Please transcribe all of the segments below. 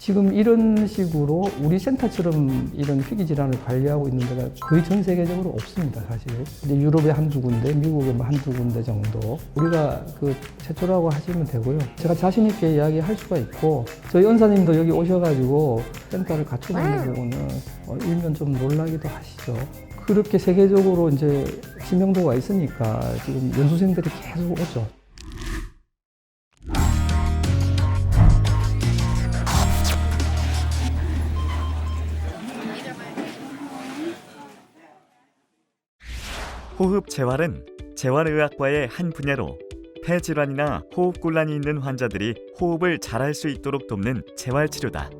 지금 이런 식으로 우리 센터처럼 이런 희귀 질환을 관리하고 있는 데가 거의 전 세계적으로 없습니다, 사실. 이제 유럽에 한두 군데, 미국에 뭐 한두 군데 정도. 우리가 그 최초라고 하시면 되고요. 제가 자신 있게 이야기할 수가 있고, 저희 은사님도 여기 오셔가지고 센터를 갖추고 있는 부분은 일면 좀 놀라기도 하시죠. 그렇게 세계적으로 이제知名도가 있으니까 지금 연수생들이 계속 오죠. 호흡 재활은 재활의학과의 한 분야로 폐질환이나 호흡곤란이 있는 환자들이 호흡을 잘할 수 있도록 돕는 재활치료다.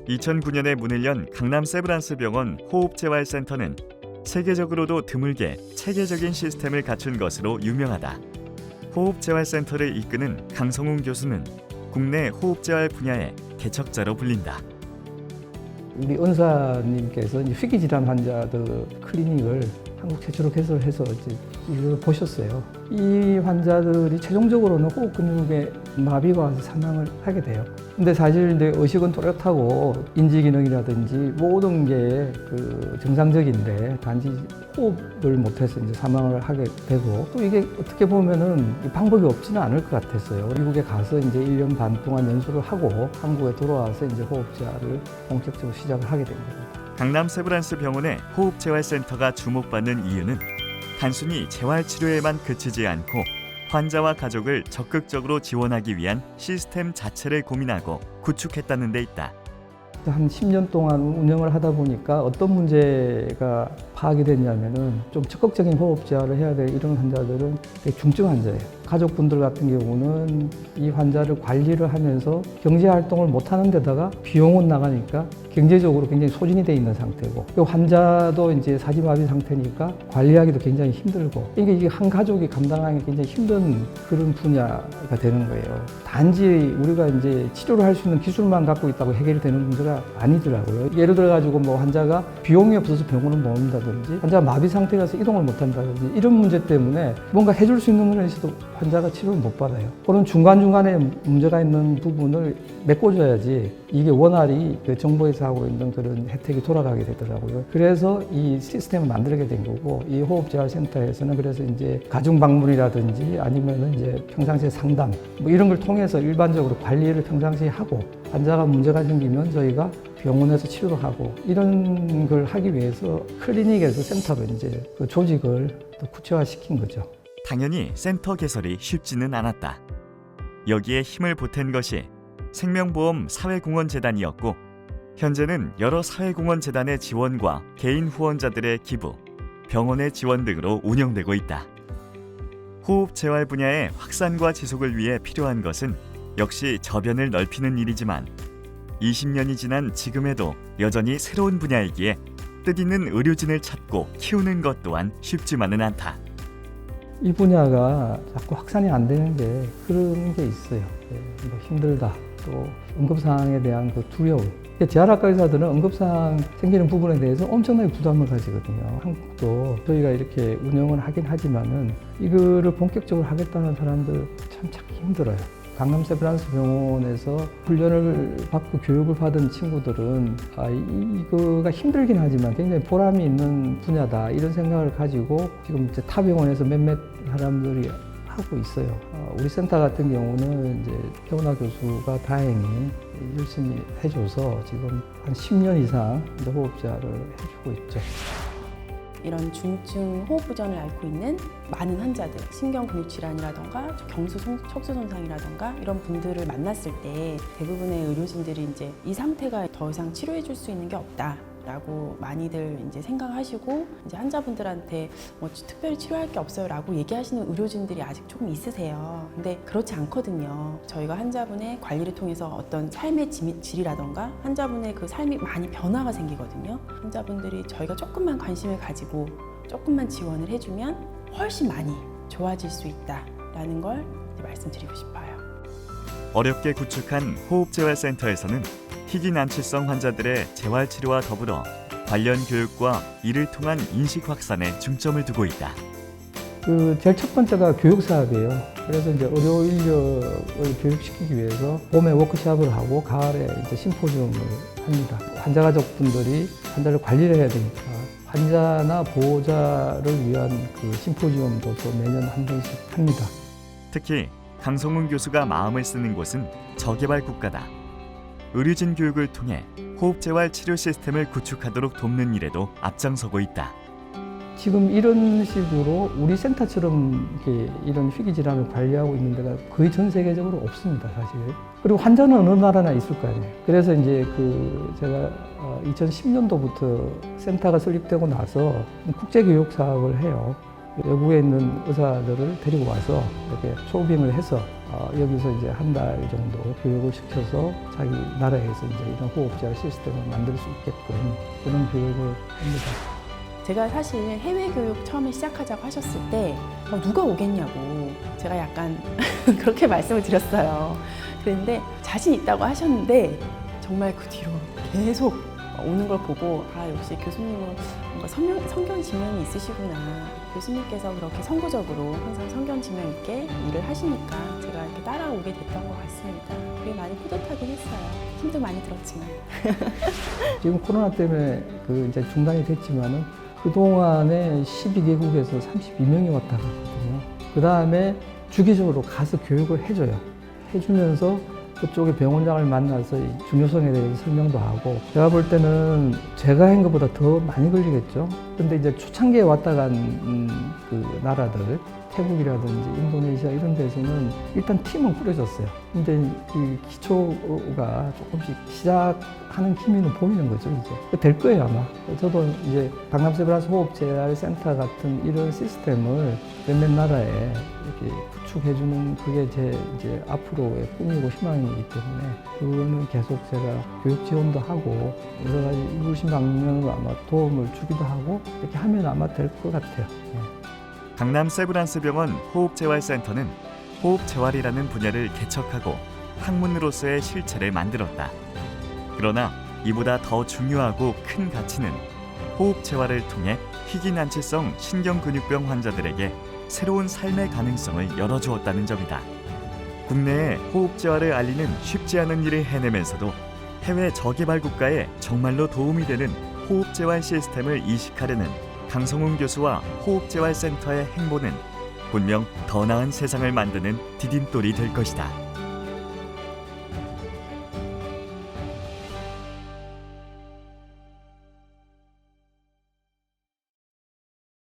2009년에 문을 연 강남 세브란스 병원 호흡재활센터는 세계적으로도 드물게 체계적인 시스템을 갖춘 것으로 유명하다. 호흡재활센터를 이끄는 강성웅 교수는 국내 호흡재활 분야의 개척자로 불린다. 우리 은사님께서 희귀 질환 환자들 클리닉을 한국 최초로 개설해서 이제 이걸 보셨어요. 이 환자들이 최종적으로는 호흡 근육에 마비가 와서 사망을 하게 돼요. 근데 사실 이제 의식은 또렷하고 인지 기능이라든지 모든 게 그 정상적인데 단지 호흡을 못해서 이제 사망을 하게 되고, 또 이게 어떻게 보면은 방법이 없지는 않을 것 같았어요. 미국에 가서 이제 1년 반 동안 연수를 하고 한국에 돌아와서 이제 호흡재활을 본격적으로 시작을 하게 된 겁니다. 강남 세브란스 병원의 호흡재활센터가 주목받는 이유는 단순히 재활치료에만 그치지 않고 환자와 가족을 적극적으로 지원하기 위한 시스템 자체를 고민하고 구축했다는 데 있다. 한 10년 동안 운영을 하다 보니까 어떤 문제가 파악이 됐냐면은 좀 적극적인 호흡 재활을 해야 될 이런 환자들은 되게 중증 환자예요. 가족분들 같은 경우는 이 환자를 관리를 하면서 경제 활동을 못 하는 데다가 비용은 나가니까 경제적으로 굉장히 소진이 돼 있는 상태고, 그 환자도 이제 사지마비 상태니까 관리하기도 굉장히 힘들고, 이게 한 가족이 감당하기 굉장히 힘든 그런 분야가 되는 거예요. 단지 우리가 이제 치료를 할 수 있는 기술만 갖고 있다고 해결이 되는 문제가 아니더라고요. 예를 들어 가지고 뭐 환자가 비용이 없어서 병원을 못 온다든지, 환자가 마비 상태라서 이동을 못 한다든지, 이런 문제 때문에 뭔가 해줄 수 있는 건 있어도 환자가 치료를 못 받아요. 그런 중간중간에 문제가 있는 부분을 메꿔줘야지 이게 원활히 그 정부에서 하고 있는 그런 혜택이 돌아가게 되더라고요. 그래서 이 시스템을 만들게 된 거고, 이 호흡재활센터에서는 그래서 이제 가중방문이라든지 아니면은 이제 평상시에 상담 뭐 이런 걸 통해서 일반적으로 관리를 평상시에 하고, 환자가 문제가 생기면 저희가 병원에서 치료를 하고, 이런 걸 하기 위해서 클리닉에서 센터로 이제 그 조직을 또 구체화시킨 거죠. 당연히 센터 개설이 쉽지는 않았다. 여기에 힘을 보탠 것이 생명보험 사회공헌재단이었고, 현재는 여러 사회공헌재단의 지원과 개인 후원자들의 기부, 병원의 지원 등으로 운영되고 있다. 호흡재활 분야의 확산과 지속을 위해 필요한 것은 역시 저변을 넓히는 일이지만 20년이 지난 지금에도 여전히 새로운 분야이기에 뜻있는 의료진을 찾고 키우는 것 또한 쉽지만은 않다. 이 분야가 자꾸 확산이 안 되는 게 그런 게 있어요. 뭐 힘들다, 또 응급상황에 대한 그 두려움. 재활학과 의사들은 응급상황 생기는 부분에 대해서 엄청나게 부담을 가지거든요. 한국도 저희가 이렇게 운영을 하긴 하지만은 이거를 본격적으로 하겠다는 사람들 참 찾기 힘들어요. 강남 세브란스 병원에서 훈련을 받고 교육을 받은 친구들은 이거가 힘들긴 하지만 굉장히 보람이 있는 분야다, 이런 생각을 가지고 지금 이제 타 병원에서 몇몇 사람들이 하고 있어요. 우리 센터 같은 경우는 이제 태훈아 교수가 다행히 열심히 해줘서 지금 한 10년 이상 호흡재활을 해주고 있죠. 이런 중증 호흡 부전을 앓고 있는 많은 환자들, 신경근육질환이라던가 경수 척수 손상이라던가 이런 분들을 만났을 때 대부분의 의료진들이 이제 이 상태가 더 이상 치료해 줄 수 있는 게 없다라고 많이들 이제 생각하시고, 이제 환자분들한테 뭐 특별히 치료할 게 없어요라고 얘기하시는 의료진들이 아직 조금 있으세요. 근데 그렇지 않거든요. 저희가 환자분의 관리를 통해서 어떤 삶의 질이라던가 환자분의 그 삶이 많이 변화가 생기거든요. 환자분들이 저희가 조금만 관심을 가지고 조금만 지원을 해주면 훨씬 많이 좋아질 수 있다라는 걸 말씀드리고 싶어요. 어렵게 구축한 호흡재활센터에서는 희귀 난치성 환자들의 재활치료와 더불어 관련 교육과 이를 통한 인식 확산에 중점을 두고 있다. 제일 첫 번째가 교육 사업이에요. 그래서 이제 의료 인력을 교육시키기 위해서 봄에 워크숍을 하고 가을에 이제 심포지움을 합니다. 환자 가족분들이 환자를 관리를 해야 되니까 환자나 보호자를 위한 그 심포지움도 또 매년 한 번씩 합니다. 특히 강성훈 교수가 마음을 쓰는 곳은 저개발 국가다. 의료진 교육을 통해 호흡재활 치료 시스템을 구축하도록 돕는 일에도 앞장서고 있다. 지금 이런 식으로 우리 센터처럼 이렇게 이런 희귀 질환을 관리하고 있는 데가 거의 전 세계적으로 없습니다, 사실. 그리고 환자는 어느 나라나 있을 거 아니에요. 그래서 이제 제가 2010년도부터 센터가 설립되고 나서 국제 교육 사업을 해요. 외국에 있는 의사들을 데리고 와서 이렇게 초빙을 해서 여기서 이제 한 달 정도 교육을 시켜서 자기 나라에서 이제 이런 호흡재활 시스템을 만들 수 있게끔 그런 교육을 합니다. 제가 사실 해외 교육 처음에 시작하자고 하셨을 때 누가 오겠냐고 제가 약간 그렇게 말씀을 드렸어요. 그런데 자신 있다고 하셨는데 정말 그 뒤로 계속 오는 걸 보고 역시 교수님은 뭔가 성견지명이 있으시구나. 교수님께서 그렇게 선구적으로 항상 성견지명 있게 일을 하시니까 제가 이렇게 따라오게 됐던 것 같습니다. 그게 많이 뿌듯하긴 했어요. 힘도 많이 들었지만. 지금 코로나 때문에 이제 중단이 됐지만은 그동안에 12개국에서 32명이 왔다 갔거든요. 그 다음에 주기적으로 가서 교육을 해줘요. 해주면서 그쪽에 병원장을 만나서 이 중요성에 대해서 설명도 하고, 제가 볼 때는 제가 한 것보다 더 많이 걸리겠죠. 근데 이제 초창기에 왔다 간 그 나라들, 태국이라든지 인도네시아 이런 데서는 일단 팀은 꾸려졌어요. 근데 이 기초가 조금씩 시작하는 기미는 보이는 거죠, 이제. 될 거예요, 아마. 저도 이제 강남 세브란스 호흡재활 센터 같은 이런 시스템을 몇몇 나라에 이렇게 구축해주는 그게 제 이제 앞으로의 꿈이고 희망이기 때문에 그거는 계속 제가 교육 지원도 하고 여러 가지 이루신 방면으로 아마 도움을 주기도 하고 이렇게 하면 아마 될 것 같아요. 네. 강남 세브란스 병원 호흡재활센터는 호흡재활이라는 분야를 개척하고 학문으로서의 실체를 만들었다. 그러나 이보다 더 중요하고 큰 가치는 호흡재활을 통해 희귀난치성 신경근육병 환자들에게 새로운 삶의 가능성을 열어주었다는 점이다. 국내에 호흡재활을 알리는 쉽지 않은 일을 해내면서도 해외 저개발 국가에 정말로 도움이 되는 호흡재활 시스템을 이식하려는 강성훈 교수와 호흡재활센터의 행보는 분명 더 나은 세상을 만드는 디딤돌이 될 것이다.